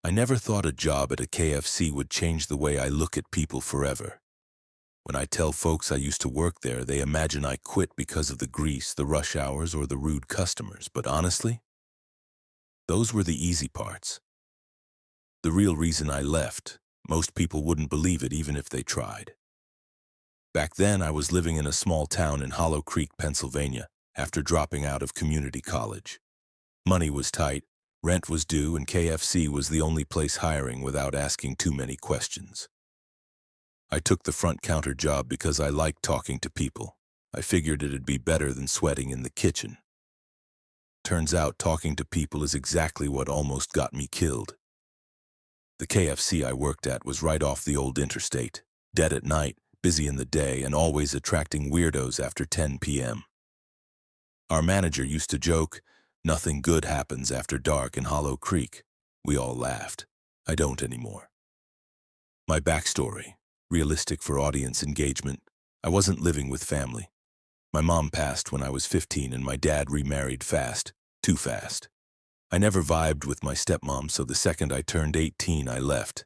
I never thought a job at a KFC would change the way I look at people forever. When I tell folks I used to work there, they imagine I quit because of the grease, the rush hours, or the rude customers. But honestly, those were the easy parts. The real reason I left, most people wouldn't believe it even if they tried. Back then, I was living in a small town in Hollow Creek, Pennsylvania, after dropping out of community college. Money was tight, rent was due, and KFC was the only place hiring without asking too many questions. I took the front counter job because I liked talking to people. I figured it'd be better than sweating in the kitchen. Turns out talking to people is exactly what almost got me killed. The KFC I worked at was right off the old interstate, dead at night, busy in the day, and always attracting weirdos after 10 p.m. Our manager used to joke, "Nothing good happens after dark in Hollow Creek." We all laughed. I don't anymore. My backstory, realistic for audience engagement. I wasn't living with family. My mom passed when I was 15 and my dad remarried fast, too fast. I never vibed with my stepmom, so the second I turned 18, I left.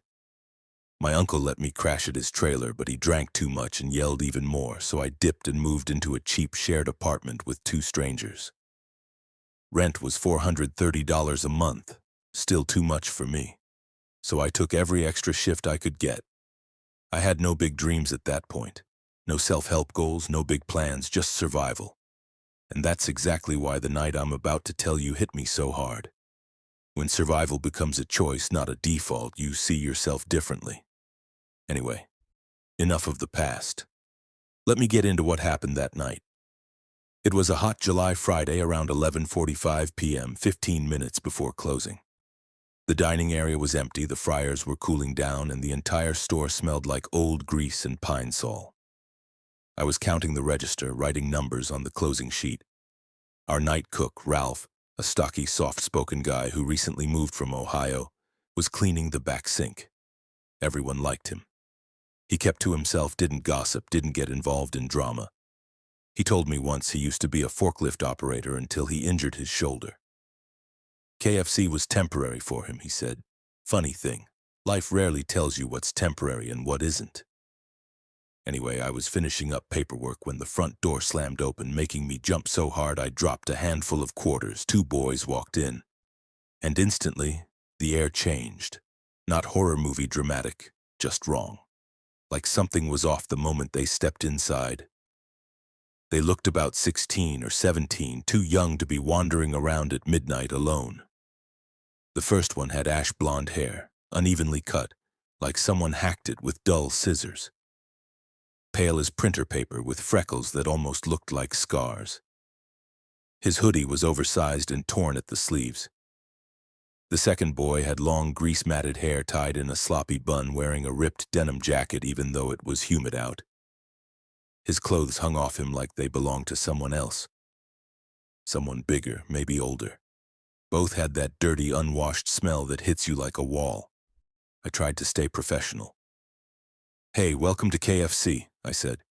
My uncle let me crash at his trailer, but he drank too much and yelled even more, so I dipped and moved into a cheap shared apartment with two strangers. Rent was $430 a month, still too much for me, so I took every extra shift I could get. I had no big dreams at that point. No self-help goals, no big plans, just survival. And that's exactly why the night I'm about to tell you hit me so hard. When survival becomes a choice, not a default, you see yourself differently. Anyway, enough of the past. Let me get into what happened that night. It was a hot July Friday around 11:45 p.m., 15 minutes before closing. The dining area was empty, the fryers were cooling down, and the entire store smelled like old grease and pine sol. I was counting the register, writing numbers on the closing sheet. Our night cook, Ralph, a stocky, soft-spoken guy who recently moved from Ohio, was cleaning the back sink. Everyone liked him. He kept to himself, didn't gossip, didn't get involved in drama. He told me once he used to be a forklift operator until he injured his shoulder. KFC was temporary for him, he said. Funny thing, life rarely tells you what's temporary and what isn't. Anyway, I was finishing up paperwork when the front door slammed open, making me jump so hard I dropped a handful of quarters. Two boys walked in. And instantly, the air changed. Not horror movie dramatic, just wrong. Like something was off the moment they stepped inside. They looked about 16 or 17, too young to be wandering around at midnight alone. The first one had ash blonde hair, unevenly cut, like someone hacked it with dull scissors. Pale as printer paper with freckles that almost looked like scars. His hoodie was oversized and torn at the sleeves. The second boy had long grease-matted hair tied in a sloppy bun, wearing a ripped denim jacket even though it was humid out. His clothes hung off him like they belonged to someone else. Someone bigger, maybe older. Both had that dirty, unwashed smell that hits you like a wall. I tried to stay professional. "Hey, welcome to KFC," I said.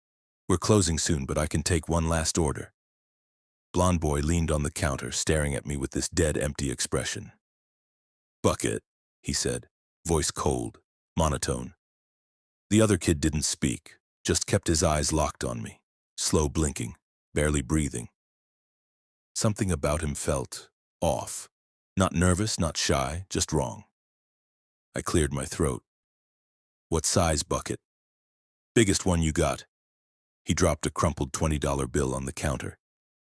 "We're closing soon, but I can take one last order." Blonde boy leaned on the counter, staring at me with this dead, empty expression. "Bucket," he said, voice cold, monotone. The other kid didn't speak, just kept his eyes locked on me, slow blinking, barely breathing. Something about him felt off. Not nervous, not shy, just wrong. I cleared my throat. "What size, Bucket?" "Biggest one you got." He dropped a crumpled $20 bill on the counter.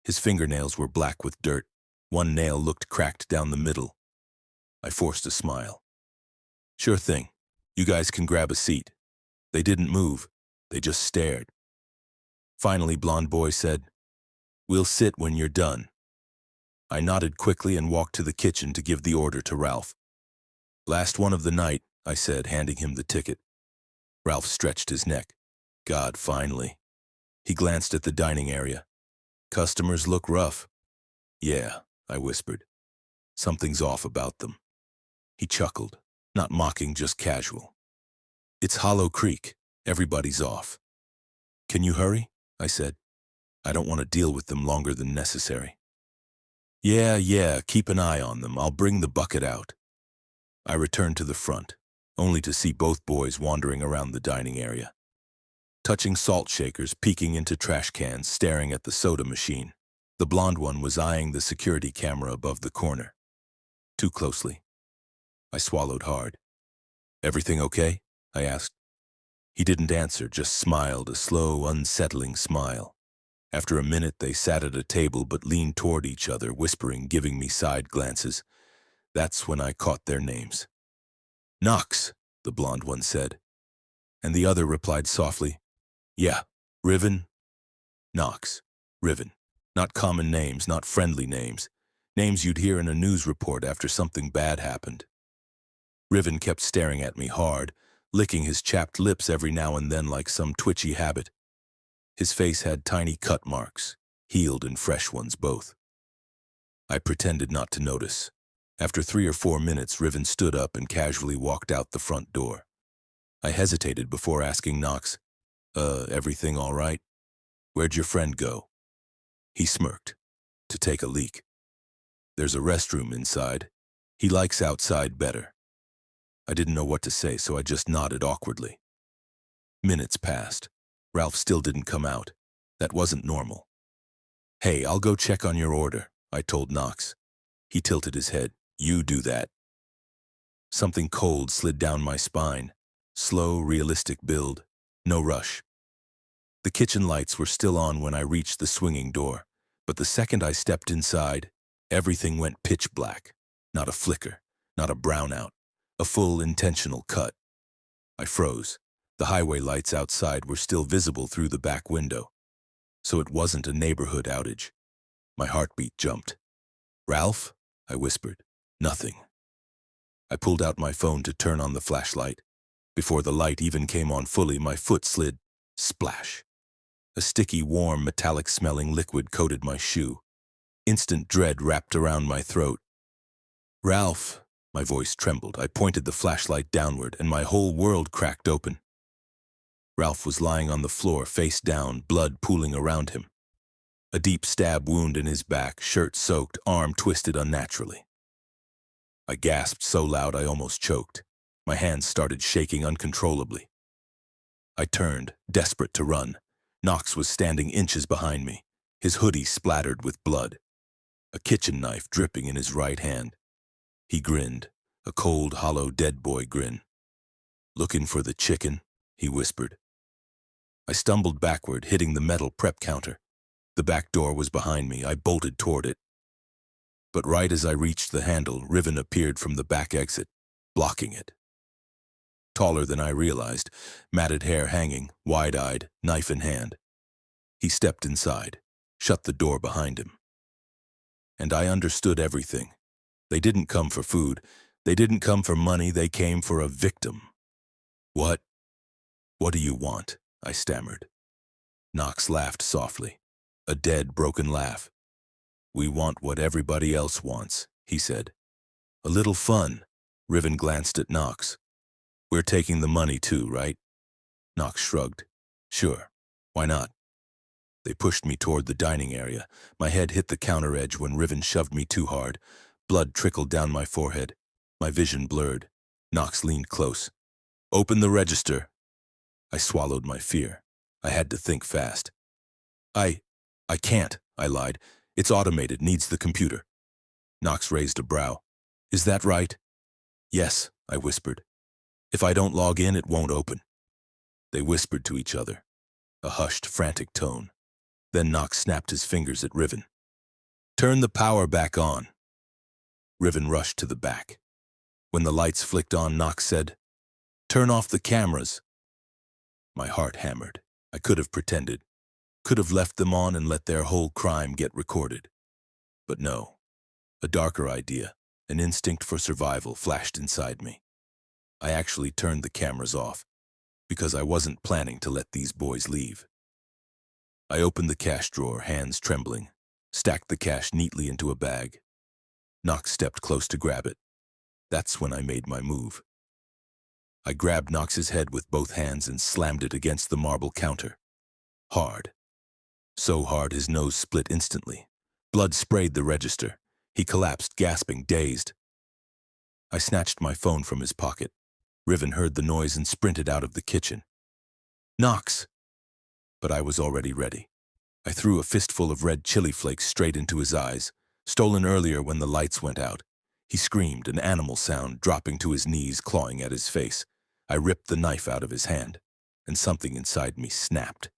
His fingernails were black with dirt. One nail looked cracked down the middle. I forced a smile. "Sure thing. You guys can grab a seat." They didn't move. They just stared. Finally, blonde boy said, "We'll sit when you're done." I nodded quickly and walked to the kitchen to give the order to Ralph. "Last one of the night," I said, handing him the ticket. Ralph stretched his neck. "God, finally." He glanced at the dining area. "Customers look rough." "Yeah," I whispered. "Something's off about them." He chuckled, not mocking, just casual. "It's Hollow Creek. Everybody's off." "Can you hurry?" I said. "I don't want to deal with them longer than necessary." Yeah, keep an eye on them. I'll bring the bucket out." I returned to the front, only to see both boys wandering around the dining area, touching salt shakers, peeking into trash cans, staring at the soda machine. The blonde one was eyeing the security camera above the corner. Too closely. I swallowed hard. "Everything okay?" I asked. He didn't answer, just smiled, a slow, unsettling smile. After a minute, they sat at a table but leaned toward each other, whispering, giving me side glances. That's when I caught their names. "Knox," the blonde one said. And the other replied softly, "Yeah, Riven, Knox, Riven. Not common names, not friendly names. Names you'd hear in a news report after something bad happened." Riven kept staring at me hard, licking his chapped lips every now and then like some twitchy habit. His face had tiny cut marks, healed and fresh ones both. I pretended not to notice. After 3 or 4 minutes, Riven stood up and casually walked out the front door. I hesitated before asking Knox, "Everything all right? Where'd your friend go?" He smirked. "To take a leak. There's a restroom inside. He likes outside better." I didn't know what to say, so I just nodded awkwardly. Minutes passed. Ralph still didn't come out. That wasn't normal. "Hey, I'll go check on your order," I told Knox. He tilted his head. "You do that." Something cold slid down my spine. Slow, realistic build. No rush. The kitchen lights were still on when I reached the swinging door, but the second I stepped inside, everything went pitch black. Not a flicker, not a brownout, a full intentional cut. I froze. The highway lights outside were still visible through the back window, so it wasn't a neighborhood outage. My heartbeat jumped. "Ralph?" I whispered. "Nothing." I pulled out my phone to turn on the flashlight. Before the light even came on fully, my foot slid. Splash. A sticky, warm, metallic-smelling liquid coated my shoe. Instant dread wrapped around my throat. "Ralph!" My voice trembled. I pointed the flashlight downward, and my whole world cracked open. Ralph was lying on the floor, face down, blood pooling around him. A deep stab wound in his back, shirt soaked, arm twisted unnaturally. I gasped so loud I almost choked. My hands started shaking uncontrollably. I turned, desperate to run. Knox was standing inches behind me, his hoodie splattered with blood, a kitchen knife dripping in his right hand. He grinned, a cold, hollow, dead boy grin. "Looking for the chicken?" he whispered. I stumbled backward, hitting the metal prep counter. The back door was behind me. I bolted toward it. But right as I reached the handle, Riven appeared from the back exit, blocking it. Taller than I realized, matted hair hanging, wide-eyed, knife in hand. He stepped inside, shut the door behind him. And I understood everything. They didn't come for food. They didn't come for money. They came for a victim. "What? What do you want?" I stammered. Knox laughed softly, a dead, broken laugh. "We want what everybody else wants," he said. "A little fun." Riven glanced at Knox. "We're taking the money too, right?" Knox shrugged. "Sure. Why not?" They pushed me toward the dining area. My head hit the counter edge when Riven shoved me too hard. Blood trickled down my forehead. My vision blurred. Knox leaned close. "Open the register." I swallowed my fear. I had to think fast. I can't," I lied. "It's automated, needs the computer." Knox raised a brow. "Is that right?" "Yes," I whispered. "If I don't log in, it won't open." They whispered to each other, a hushed, frantic tone. Then Knox snapped his fingers at Riven. "Turn the power back on." Riven rushed to the back. When the lights flicked on, Knox said, "Turn off the cameras." My heart hammered. I could have pretended, could have left them on and let their whole crime get recorded. But no, a darker idea, an instinct for survival, flashed inside me. I actually turned the cameras off, because I wasn't planning to let these boys leave. I opened the cash drawer, hands trembling, stacked the cash neatly into a bag. Knox stepped close to grab it. That's when I made my move. I grabbed Knox's head with both hands and slammed it against the marble counter. Hard. So hard his nose split instantly. Blood sprayed the register. He collapsed, gasping, dazed. I snatched my phone from his pocket. Riven heard the noise and sprinted out of the kitchen. Knox! But I was already ready. I threw a fistful of red chili flakes straight into his eyes, stolen earlier when the lights went out. He screamed, an animal sound, dropping to his knees, clawing at his face. I ripped the knife out of his hand, and something inside me snapped.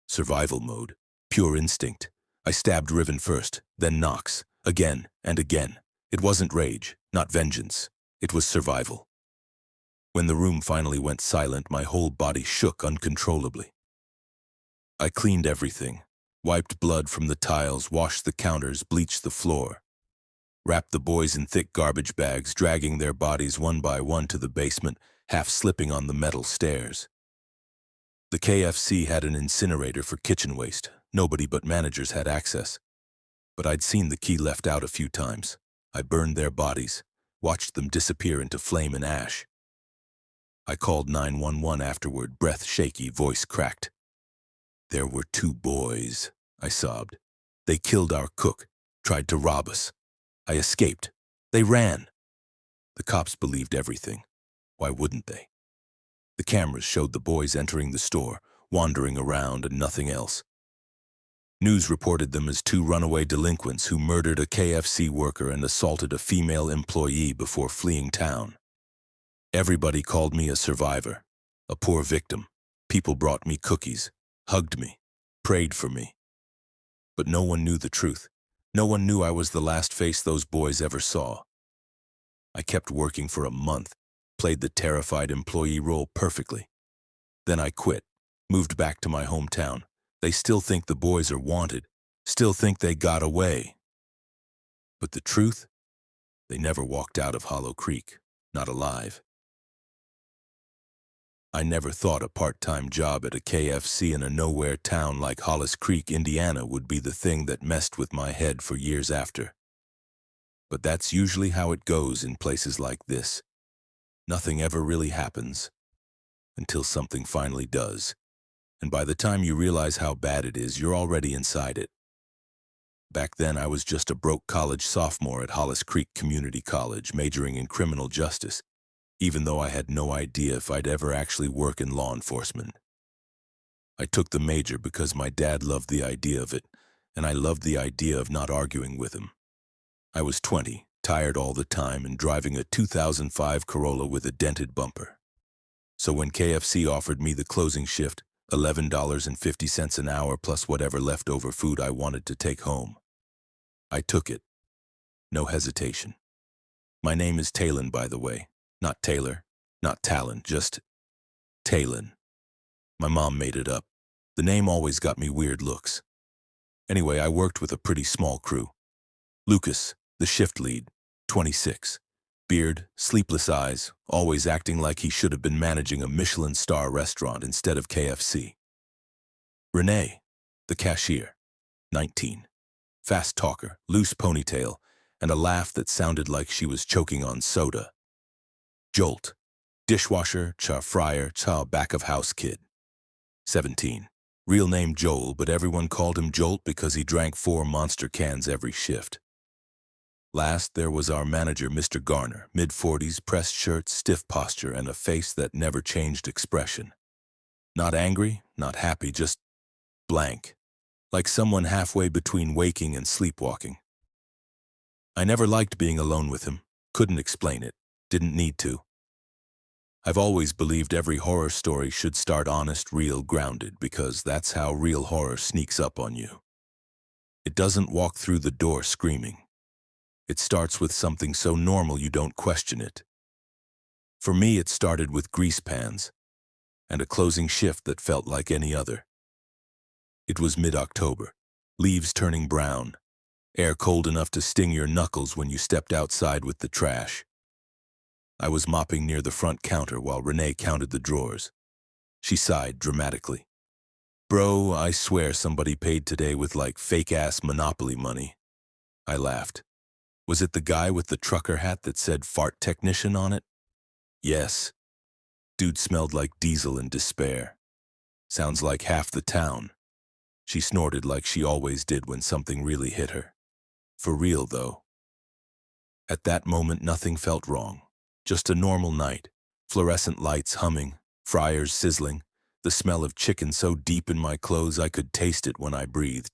Survival mode. Pure instinct. I stabbed Riven first, then Knox. Again and again. It wasn't rage, not vengeance. It was survival. When the room finally went silent, my whole body shook uncontrollably. I cleaned everything, wiped blood from the tiles, washed the counters, bleached the floor, wrapped the boys in thick garbage bags, dragging their bodies one by one to the basement, half slipping on the metal stairs. The KFC had an incinerator for kitchen waste. Nobody but managers had access. But I'd seen the key left out a few times. I burned their bodies, watched them disappear into flame and ash. I called 911 afterward, breath shaky, voice cracked. There were 2 boys, I sobbed. They killed our cook, tried to rob us. I escaped. They ran. The cops believed everything. Why wouldn't they? The cameras showed the boys entering the store, wandering around and nothing else. News reported them as 2 runaway delinquents who murdered a KFC worker and assaulted a female employee before fleeing town. Everybody called me a survivor, a poor victim. People brought me cookies, hugged me, prayed for me. But no one knew the truth. No one knew I was the last face those boys ever saw. I kept working for a month, played the terrified employee role perfectly. Then I quit, moved back to my hometown. They still think the boys are wanted, still think they got away. But the truth? They never walked out of Hollow Creek, not alive. I never thought a part-time job at a KFC in a nowhere town like Hollis Creek, Indiana would be the thing that messed with my head for years after. But that's usually how it goes in places like this. Nothing ever really happens, until something finally does. And by the time you realize how bad it is, you're already inside it. Back then, I was just a broke college sophomore at Hollis Creek Community College, majoring in criminal justice, even though I had no idea if I'd ever actually work in law enforcement. I took the major because my dad loved the idea of it, and I loved the idea of not arguing with him. I was 20, tired all the time, and driving a 2005 Corolla with a dented bumper. So when KFC offered me the closing shift, $11.50 an hour plus whatever leftover food I wanted to take home, I took it. No hesitation. My name is Talon, by the way. Not Taylor, not Talon, just Talon. My mom made it up. The name always got me weird looks. Anyway, I worked with a pretty small crew. Lucas, the shift lead, 26. Beard, sleepless eyes, always acting like he should have been managing a Michelin star restaurant instead of KFC. Renee, the cashier, 19. Fast talker, loose ponytail, and a laugh that sounded like she was choking on soda. Jolt, dishwasher, fryer, back-of-house kid. 17. Real name Joel, but everyone called him Jolt because he drank 4 Monster cans every shift. Last, there was our manager, Mr. Garner, mid-40s, pressed shirt, stiff posture, and a face that never changed expression. Not angry, not happy, just blank, like someone halfway between waking and sleepwalking. I never liked being alone with him, couldn't explain it, didn't need to. I've always believed every horror story should start honest, real, grounded, because that's how real horror sneaks up on you. It doesn't walk through the door screaming. It starts with something so normal you don't question it. For me, it started with grease pans and a closing shift that felt like any other. It was mid-October, leaves turning brown, air cold enough to sting your knuckles when you stepped outside with the trash. I was mopping near the front counter while Renee counted the drawers. She sighed dramatically. Bro, I swear somebody paid today with like fake-ass Monopoly money. I laughed. Was it the guy with the trucker hat that said fart technician on it? Yes. Dude smelled like diesel and despair. Sounds like half the town. She snorted like she always did when something really hit her. For real, though. At that moment, nothing felt wrong. Just a normal night. Fluorescent lights humming, fryers sizzling, the smell of chicken so deep in my clothes I could taste it when I breathed.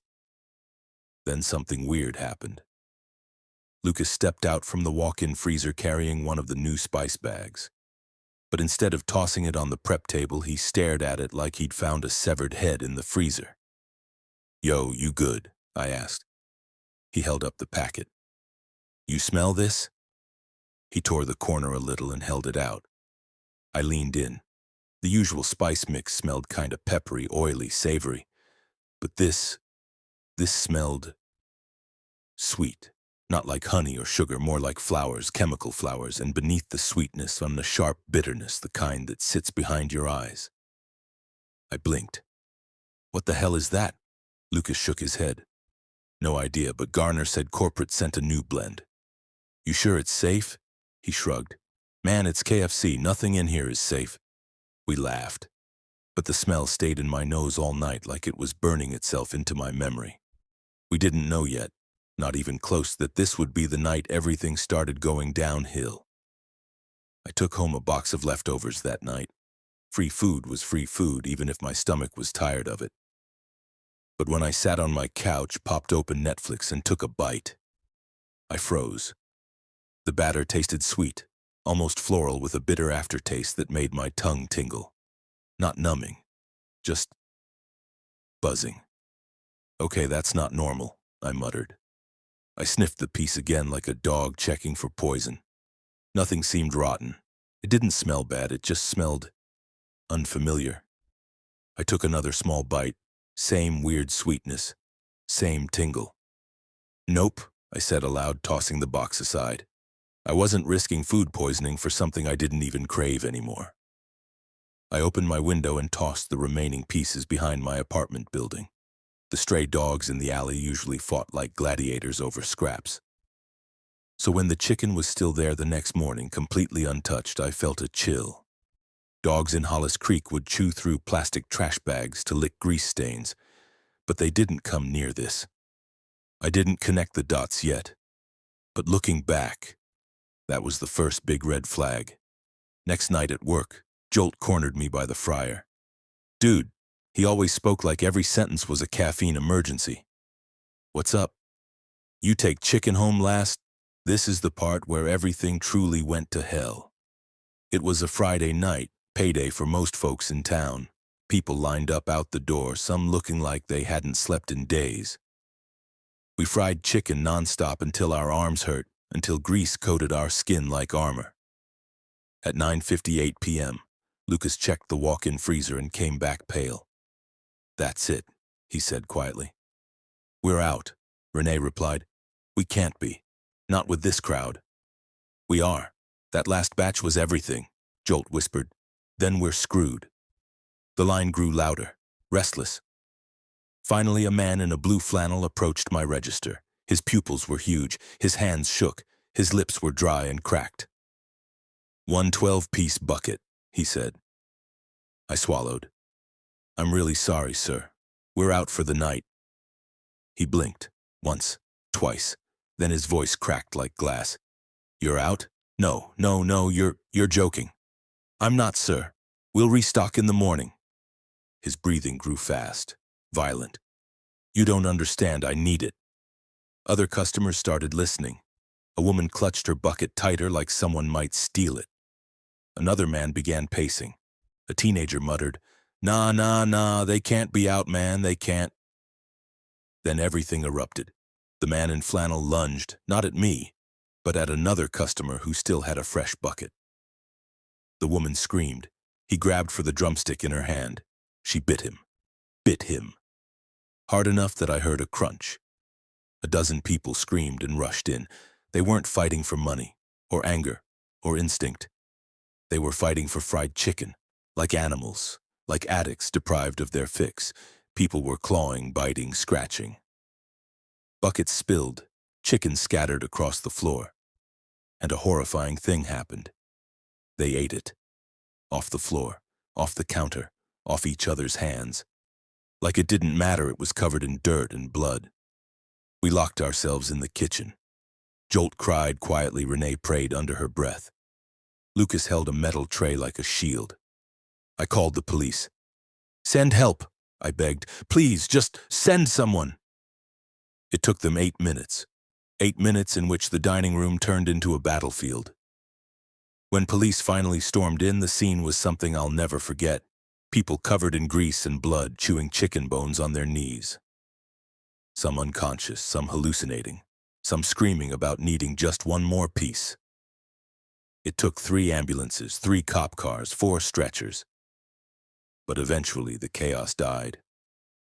Then something weird happened. Lucas stepped out from the walk-in freezer carrying one of the new spice bags. But instead of tossing it on the prep table, he stared at it like he'd found a severed head in the freezer. "Yo, you good?" I asked. He held up the packet. "You smell this?" He tore the corner a little and held it out. I leaned in. The usual spice mix smelled kind of peppery, oily, savory. But this smelled sweet. Not like honey or sugar, more like flowers, chemical flowers, and beneath the sweetness on the sharp bitterness, the kind that sits behind your eyes. I blinked. "What the hell is that?" Lucas shook his head. "No idea, but Garner said corporate sent a new blend." "You sure it's safe?" He shrugged. "Man, it's KFC. Nothing in here is safe." We laughed. But the smell stayed in my nose all night like it was burning itself into my memory. We didn't know yet, not even close, that this would be the night everything started going downhill. I took home a box of leftovers that night. Free food was free food, even if my stomach was tired of it. But when I sat on my couch, popped open Netflix, and took a bite, I froze. The batter tasted sweet, almost floral, with a bitter aftertaste that made my tongue tingle. Not numbing, just buzzing. "Okay, that's not normal," I muttered. I sniffed the piece again like a dog checking for poison. Nothing seemed rotten. It didn't smell bad, it just smelled unfamiliar. I took another small bite. Same weird sweetness. Same tingle. "Nope," I said aloud, tossing the box aside. I wasn't risking food poisoning for something I didn't even crave anymore. I opened my window and tossed the remaining pieces behind my apartment building. The stray dogs in the alley usually fought like gladiators over scraps. So when the chicken was still there the next morning, completely untouched, I felt a chill. Dogs in Hollis Creek would chew through plastic trash bags to lick grease stains, but they didn't come near this. I didn't connect the dots yet, but looking back, that was the first big red flag. Next night at work, Jolt cornered me by the fryer. "Dude," he always spoke like every sentence was a caffeine emergency. "What's up?" "You take chicken home last?" This is the part where everything truly went to hell. It was a Friday night, payday for most folks in town. People lined up out the door, some looking like they hadn't slept in days. We fried chicken nonstop until our arms hurt, until grease coated our skin like armor. At 9:58 p.m., Lucas checked the walk-in freezer and came back pale. "That's it," he said quietly. "We're out," Renee replied. "We can't be. Not with this crowd." "We are. That last batch was everything," Jolt whispered. "Then we're screwed." The line grew louder, restless. Finally, a man in a blue flannel approached my register. His pupils were huge, his hands shook, his lips were dry and cracked. "One 12-piece bucket," he said. I swallowed. "I'm really sorry, sir. We're out for the night." He blinked, once, twice, then his voice cracked like glass. "You're out? No, no, no, you're joking." "I'm not, sir. We'll restock in the morning." His breathing grew fast, violent. "You don't understand, I need it." Other customers started listening. A woman clutched her bucket tighter like someone might steal it. Another man began pacing. A teenager muttered, "Nah, nah, nah, they can't be out, man, they can't." Then everything erupted. The man in flannel lunged, not at me, but at another customer who still had a fresh bucket. The woman screamed. He grabbed for the drumstick in her hand. She bit him. Bit him. Hard enough that I heard a crunch. A dozen people screamed and rushed in. They weren't fighting for money, or anger, or instinct. They were fighting for fried chicken, like animals, like addicts deprived of their fix. People were clawing, biting, scratching. Buckets spilled, chicken scattered across the floor. And a horrifying thing happened. They ate it. Off the floor, off the counter, off each other's hands. Like it didn't matter it was covered in dirt and blood. We locked ourselves in the kitchen. Jolt cried quietly. Renee prayed under her breath. Lucas held a metal tray like a shield. I called the police. "Send help," I begged. "Please, just send someone." It took them 8 minutes. 8 minutes in which the dining room turned into a battlefield. When police finally stormed in, the scene was something I'll never forget. People covered in grease and blood, chewing chicken bones on their knees. Some unconscious, some hallucinating, some screaming about needing just one more piece. It took 3 ambulances, 3 cop cars, 4 stretchers. But eventually the chaos died.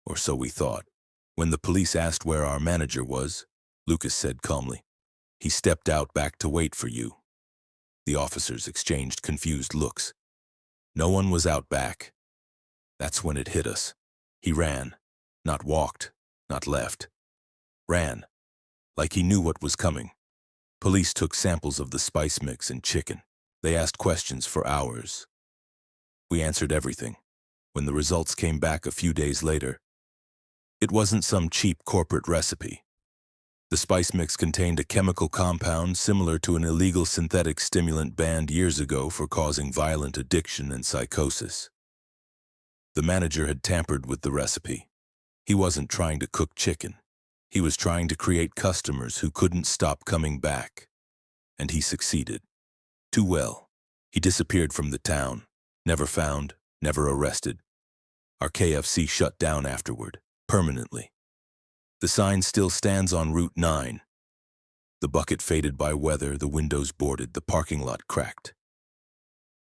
Or so we thought. When the police asked where our manager was, Lucas said calmly, "He stepped out back to wait for you." The officers exchanged confused looks. No one was out back. That's when it hit us. He ran. Not walked, not left. Ran. Like he knew what was coming. Police took samples of the spice mix and chicken. They asked questions for hours. We answered everything. When the results came back a few days later, it wasn't some cheap corporate recipe. The spice mix contained a chemical compound similar to an illegal synthetic stimulant banned years ago for causing violent addiction and psychosis. The manager had tampered with the recipe. He wasn't trying to cook chicken. He was trying to create customers who couldn't stop coming back. And he succeeded. Too well. He disappeared from the town. Never found, never arrested. Our KFC shut down afterward, permanently. The sign still stands on Route 9. The bucket faded by weather, the windows boarded, the parking lot cracked.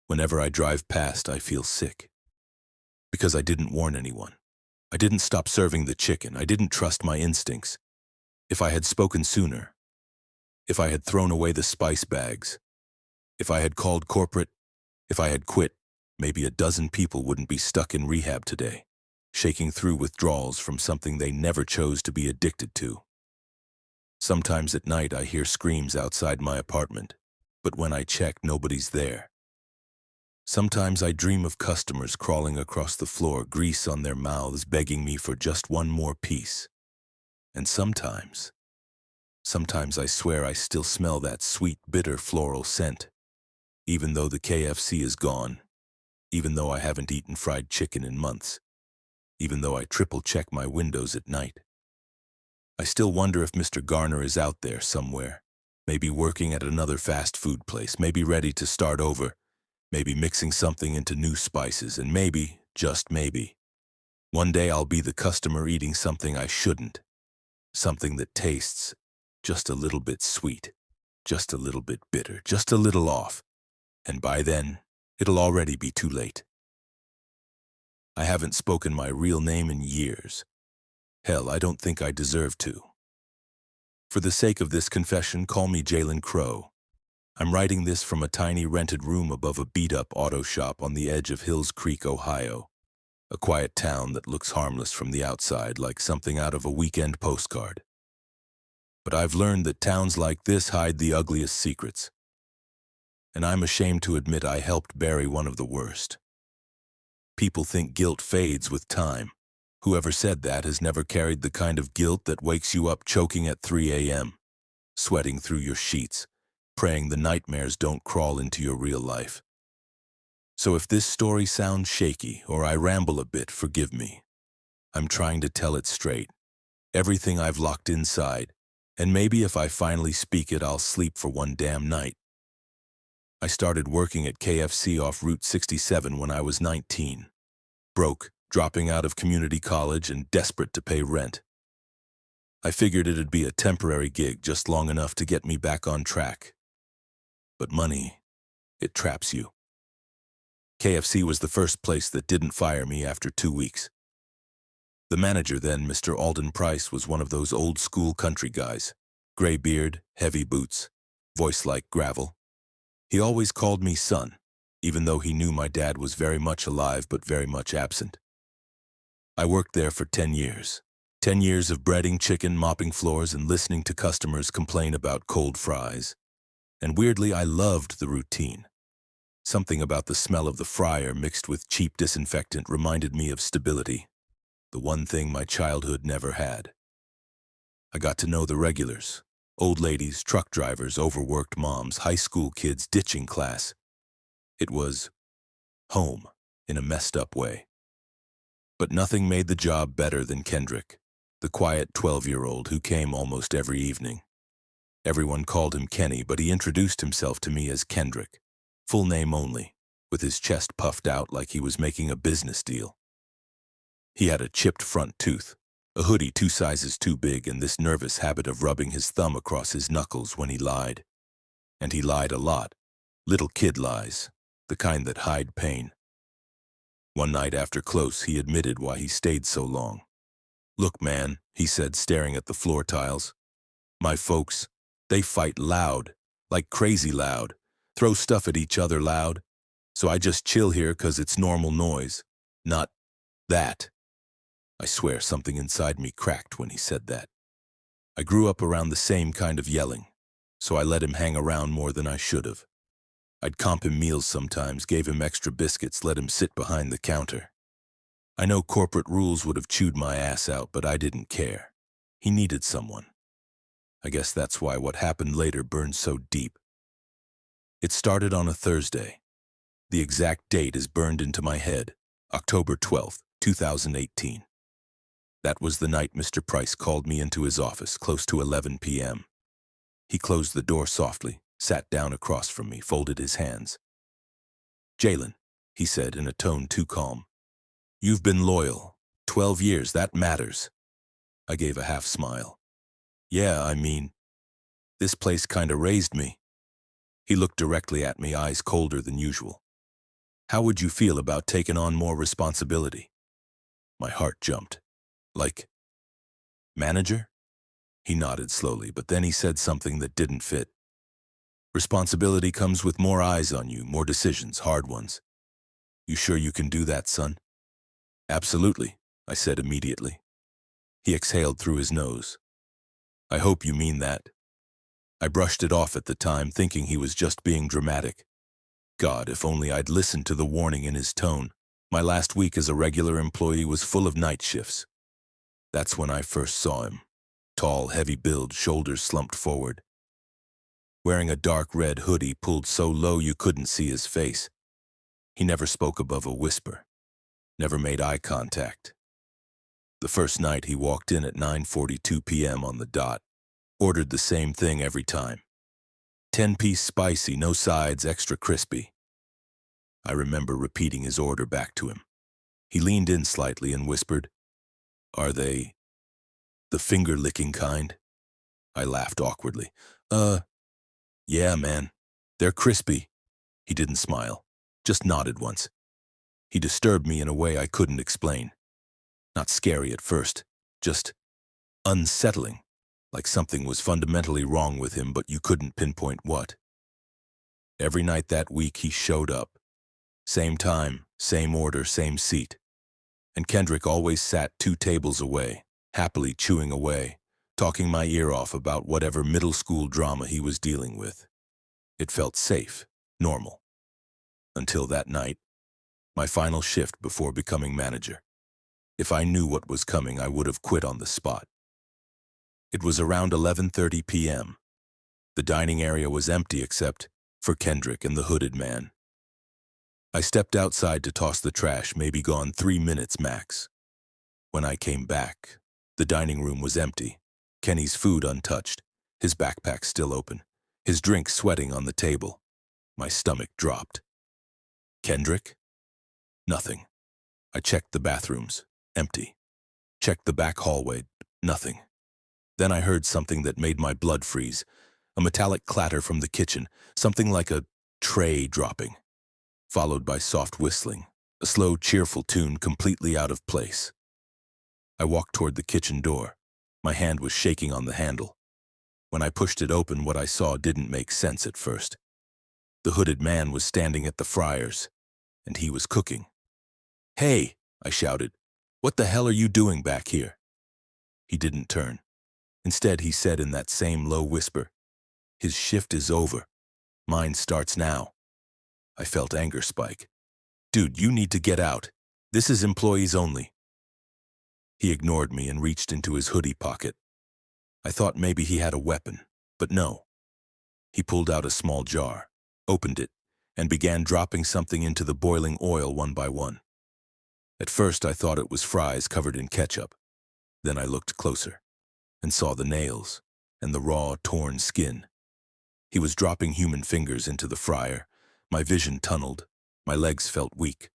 Whenever I drive past, I feel sick. Because I didn't warn anyone. I didn't stop serving the chicken. I didn't trust my instincts. If I had spoken sooner, if I had thrown away the spice bags, if I had called corporate, if I had quit, maybe a dozen people wouldn't be stuck in rehab today, shaking through withdrawals from something they never chose to be addicted to. Sometimes at night I hear screams outside my apartment, but when I check, nobody's there. Sometimes I dream of customers crawling across the floor, grease on their mouths, begging me for just one more piece. And sometimes I swear I still smell that sweet, bitter floral scent, even though the KFC is gone, even though I haven't eaten fried chicken in months, even though I triple-check my windows at night. I still wonder if Mr. Garner is out there somewhere, maybe working at another fast food place, maybe ready to start over, maybe mixing something into new spices, and maybe, just maybe, one day I'll be the customer eating something I shouldn't, something that tastes just a little bit sweet, just a little bit bitter, just a little off, and by then, it'll already be too late. I haven't spoken my real name in years. Hell, I don't think I deserve to. For the sake of this confession, call me Jalen Crow. I'm writing this from a tiny rented room above a beat-up auto shop on the edge of Hills Creek, Ohio, a quiet town that looks harmless from the outside, like something out of a weekend postcard. But I've learned that towns like this hide the ugliest secrets. And I'm ashamed to admit I helped bury one of the worst. People think guilt fades with time. Whoever said that has never carried the kind of guilt that wakes you up choking at 3 a.m., sweating through your sheets, praying the nightmares don't crawl into your real life. So if this story sounds shaky or I ramble a bit, forgive me. I'm trying to tell it straight. Everything I've locked inside, and maybe if I finally speak it, I'll sleep for one damn night. I started working at KFC off Route 67 when I was 19. Broke, dropping out of community college and desperate to pay rent. I figured it'd be a temporary gig just long enough to get me back on track. But money, it traps you. KFC was the first place that didn't fire me after 2 weeks. The manager then, Mr. Alden Price, was one of those old-school country guys. Gray beard, heavy boots, voice like gravel. He always called me son, even though he knew my dad was very much alive but very much absent. I worked there for 10 years. 10 years of breading chicken, mopping floors, and listening to customers complain about cold fries. And weirdly, I loved the routine. Something about the smell of the fryer mixed with cheap disinfectant reminded me of stability, the one thing my childhood never had. I got to know the regulars, Old ladies, truck drivers, overworked moms, high school kids ditching class. It was home in a messed up way. But nothing made the job better than Kendrick, the quiet 12-year-old who came almost every evening. Everyone called him Kenny, but he introduced himself to me as Kendrick, full name only, with his chest puffed out like he was making a business deal. He had a chipped front tooth, a hoodie 2 sizes too big, and this nervous habit of rubbing his thumb across his knuckles when he lied. And he lied a lot. Little kid lies, the kind that hide pain. One night after close, he admitted why he stayed so long. "Look, man," he said, staring at the floor tiles. "My folks, they fight loud, like crazy loud, throw stuff at each other loud. So I just chill here 'cause it's normal noise, not that." I swear something inside me cracked when he said that. I grew up around the same kind of yelling, so I let him hang around more than I should have. I'd comp him meals sometimes, gave him extra biscuits, let him sit behind the counter. I know corporate rules would have chewed my ass out, but I didn't care. He needed someone. I guess that's why what happened later burned so deep. It started on a Thursday. The exact date is burned into my head, October 12th, 2018. That was the night Mr. Price called me into his office, close to 11 p.m. He closed the door softly, sat down across from me, folded his hands. "Jalen," he said in a tone too calm, "you've been loyal. 12 years, that matters." I gave a half smile. "Yeah, I mean, this place kinda raised me." He looked directly at me, eyes colder than usual. "How would you feel about taking on more responsibility?" My heart jumped. "Like, manager?" He nodded slowly, but then he said something that didn't fit. "Responsibility comes with more eyes on you, more decisions, hard ones. You sure you can do that, son?" "Absolutely," I said immediately. He exhaled through his nose. "I hope you mean that." I brushed it off at the time, thinking he was just being dramatic. God, if only I'd listened to the warning in his tone. My last week as a regular employee was full of night shifts. That's when I first saw him. Tall, heavy build, shoulders slumped forward. Wearing a dark red hoodie pulled so low you couldn't see his face. He never spoke above a whisper. Never made eye contact. The first night he walked in at 9:42 p.m. on the dot. Ordered the same thing every time. 10-piece spicy, no sides, extra crispy. I remember repeating his order back to him. He leaned in slightly and whispered, "Are they the finger-licking kind?" I laughed awkwardly. Yeah, man. They're crispy." He didn't smile, just nodded once. He disturbed me in a way I couldn't explain. Not scary at first, just unsettling, like something was fundamentally wrong with him, but you couldn't pinpoint what. Every night that week he showed up. Same time, same order, same seat. And Kendrick always sat 2 tables away, happily chewing away, talking my ear off about whatever middle school drama he was dealing with. It felt safe, normal. Until that night, my final shift before becoming manager. If I knew what was coming, I would have quit on the spot. It was around 11:30 p.m. The dining area was empty except for Kendrick and the hooded man. I stepped outside to toss the trash, maybe gone 3 minutes max. When I came back, the dining room was empty, Kenny's food untouched, his backpack still open, his drink sweating on the table. My stomach dropped. Kendrick? Nothing. I checked the bathrooms, empty. Checked the back hallway, nothing. Then I heard something that made my blood freeze, a metallic clatter from the kitchen, something like a tray dropping, followed by soft whistling, a slow, cheerful tune completely out of place. I walked toward the kitchen door. My hand was shaking on the handle. When I pushed it open, what I saw didn't make sense at first. The hooded man was standing at the fryers, and he was cooking. "Hey," I shouted, "what the hell are you doing back here?" He didn't turn. Instead, he said in that same low whisper, "His shift is over. Mine starts now." I felt anger spike. "Dude, you need to get out. This is employees only." He ignored me and reached into his hoodie pocket. I thought maybe he had a weapon, But no. He pulled out a small jar, opened it, and began dropping something into the boiling oil one by one. At first I thought it was fries covered in ketchup. Then I looked closer and saw the nails and the raw, torn skin. He was dropping human fingers into the fryer. My vision tunneled. My legs felt weak.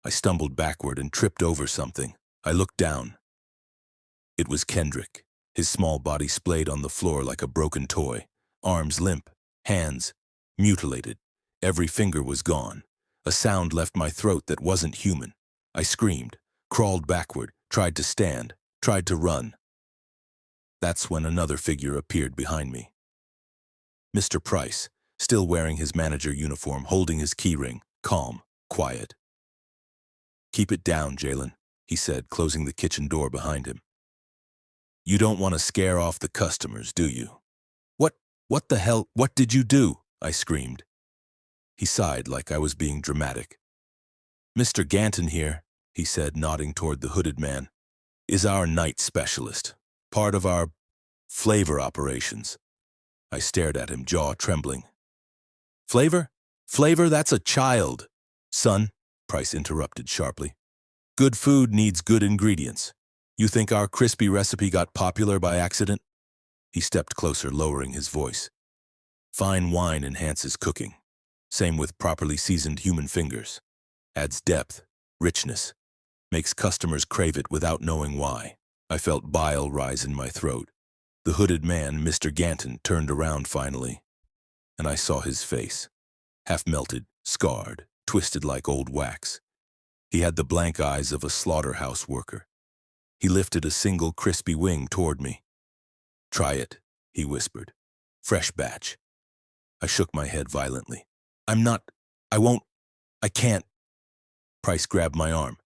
I stumbled backward and tripped over something. I looked down. It was Kendrick, his small body splayed on the floor like a broken toy, arms limp, hands mutilated. Every finger was gone. A sound left my throat that wasn't human. I screamed, crawled backward, tried to stand, tried to run. That's when another figure appeared behind me. Mr. Price, still wearing his manager uniform, holding his keyring, calm, quiet. "Keep it down, Jalen," he said, closing the kitchen door behind him. "You don't want to scare off the customers, do you?" What the hell? What did you do?" I screamed. He sighed like I was being dramatic. "Mr. Ganton here," he said, nodding toward the hooded man, "is our night specialist, part of our flavor operations." I stared at him, jaw trembling. "Flavor? Flavor? That's a child." "Son," Price interrupted sharply. "Good food needs good ingredients. You think our crispy recipe got popular by accident?" He stepped closer, lowering his voice. "Fine wine enhances cooking. Same with properly seasoned human fingers. Adds depth, richness, makes customers crave it without knowing why." I felt bile rise in my throat. The hooded man, Mr. Ganton, turned around finally, and I saw his face. Half-melted, scarred, twisted like old wax. He had the blank eyes of a slaughterhouse worker. He lifted a single crispy wing toward me. "Try it," he whispered. "Fresh batch." I shook my head violently. I won't, I can't." Price grabbed my arm.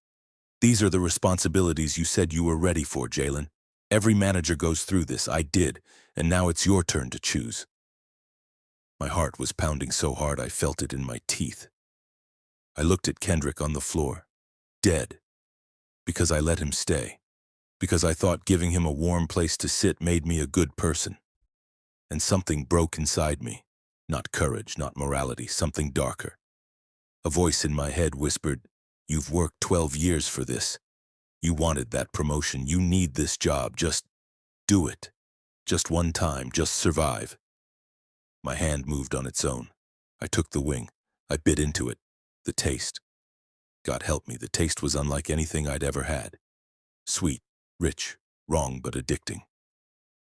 "These are the responsibilities you said you were ready for, Jalen. Every manager goes through this. I did, and now it's your turn to choose." My heart was pounding so hard I felt it in my teeth. I looked at Kendrick on the floor, dead, because I let him stay, because I thought giving him a warm place to sit made me a good person. And something broke inside me. Not courage, not morality, something darker. A voice in my head whispered, "You've worked 12 years for this. You wanted that promotion. You need this job. Just do it. Just one time. Just survive." My hand moved on its own. I took the wing. I bit into it. The taste. God help me, the taste was unlike anything I'd ever had. Sweet, rich, wrong but addicting.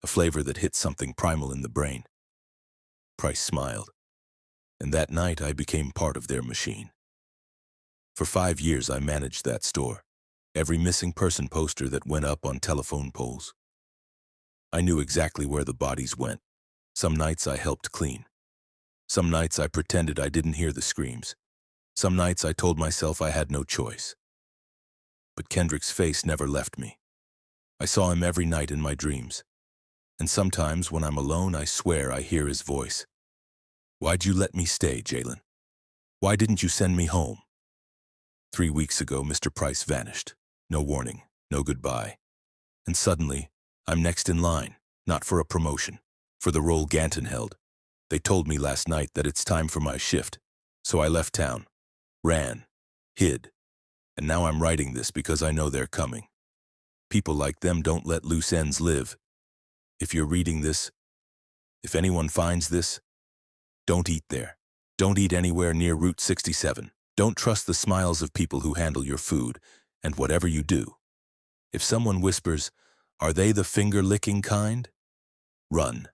A flavor that hit something primal in the brain. Price smiled. And that night I became part of their machine. For 5 years I managed that store. Every missing person poster that went up on telephone poles. I knew exactly where the bodies went. Some nights I helped clean. Some nights I pretended I didn't hear the screams. Some nights I told myself I had no choice. But Kendrick's face never left me. I saw him every night in my dreams. And sometimes when I'm alone, I swear I hear his voice. "Why'd you let me stay, Jalen? Why didn't you send me home?" 3 weeks ago, Mr. Price vanished. No warning, no goodbye. And suddenly, I'm next in line, not for a promotion, for the role Ganton held. They told me last night that it's time for my shift, so I left town, ran, hid, and now I'm writing this because I know they're coming. People like them don't let loose ends live. If you're reading this, if anyone finds this, don't eat there. Don't eat anywhere near Route 67. Don't trust the smiles of people who handle your food, and whatever you do. If someone whispers, "Are they the finger-licking kind?" Run.